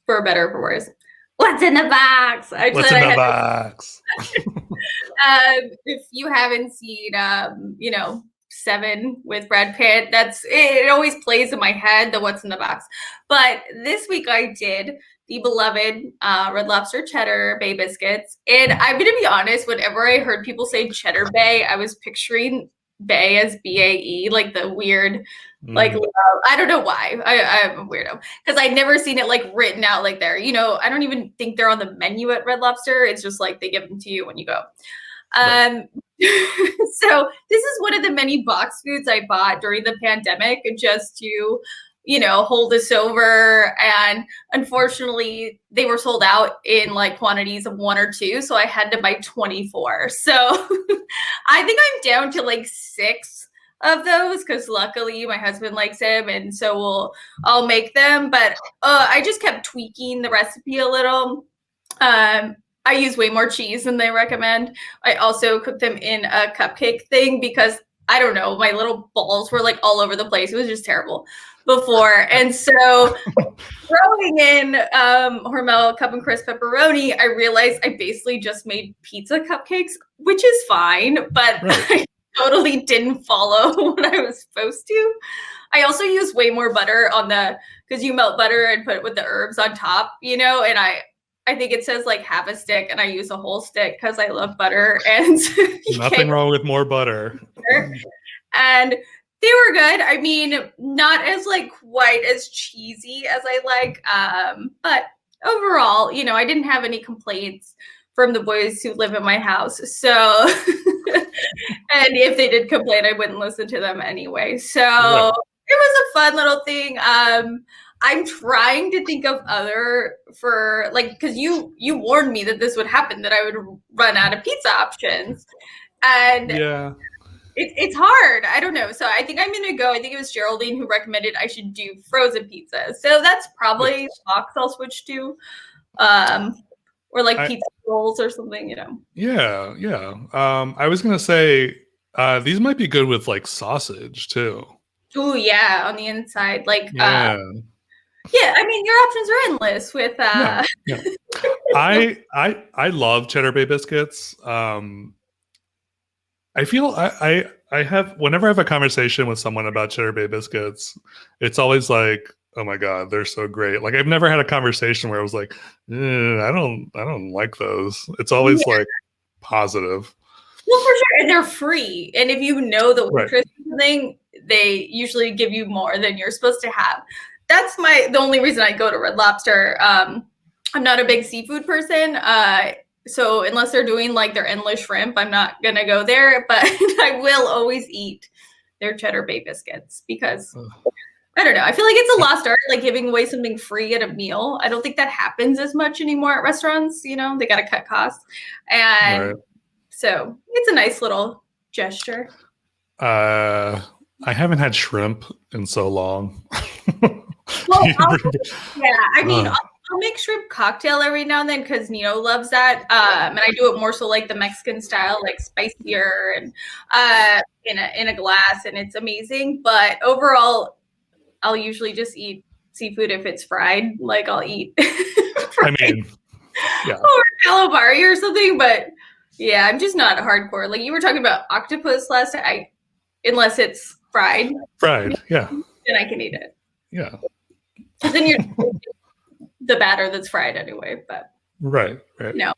for better or for worse. What's in the box? What's in the box? If you haven't seen, you know, Seven with Brad Pitt, it always plays in my head, the What's in the Box. But this week I did the beloved Red Lobster Cheddar Bay biscuits. And I'm going to be honest, whenever I heard people say Cheddar Bay, I was picturing Bay as BAE, like the weird, like, I don't know why. I'm a weirdo because I'd never seen it like written out like there. You know, I don't even think they're on the menu at Red Lobster. It's just like they give them to you when you go. Right. So this is one of the many box foods I bought during the pandemic just to, you know, hold us over. And unfortunately, they were sold out in like quantities of 1 or 2. So I had to buy 24. So I think I'm down to like 6 of those because luckily my husband likes them. And so I'll make them. But I just kept tweaking the recipe a little. I use way more cheese than they recommend. I also cook them in a cupcake thing because I don't know, my little balls were like all over the place. It was just terrible before. And so throwing in Hormel Cup and Crisp pepperoni, I realized I basically just made pizza cupcakes, which is fine, but I totally didn't follow what I was supposed to. I also use way more butter because you melt butter and put it with the herbs on top, you know, and I think it says like half a stick and I use a whole stick because I love butter. And nothing wrong with more butter. And they were good. I mean, not as like quite as cheesy as I like. But overall, you know, I didn't have any complaints from the boys who live in my house. So, and if they did complain, I wouldn't listen to them anyway. So it was a fun little thing. I'm trying to think of for like, because you warned me that this would happen, that I would run out of pizza options. And it's hard. I don't know. So I think I'm going to go. I think it was Geraldine who recommended I should do frozen pizza. So that's probably the box I'll switch to. Or like pizza rolls or something, you know. Yeah. I was going to say, these might be good with like sausage too. Oh yeah, on the inside. Like, yeah, I mean, your options are endless with I love Cheddar Bay biscuits. I feel I have, whenever I have a conversation with someone about Cheddar Bay biscuits, it's always like, oh my God, they're so great. Like I've never had a conversation where I was like, I don't like those. It's always like positive. Well, for sure. And they're free. And if you know the waitress thing, they usually give you more than you're supposed to have. That's the only reason I go to Red Lobster. I'm not a big seafood person. So unless they're doing like their endless shrimp, I'm not going to go there. But I will always eat their Cheddar Bay biscuits because I don't know. I feel like it's a lost art, like giving away something free at a meal. I don't think that happens as much anymore at restaurants. You know, they got to cut costs. And so it's a nice little gesture. I haven't had shrimp in so long. Well, I mean, I'll make shrimp cocktail every now and then because Nino loves that. And I do it more so like the Mexican style, like spicier and in a glass, and it's amazing. But overall, I'll usually just eat seafood if it's fried. Like I'll eat I mean, or calamari or something. But yeah, I'm just not hardcore. Like you were talking about octopus last time. Unless it's fried. Fried, yeah. Then I can eat it. Yeah. Because then you're the batter that's fried anyway. But right. No.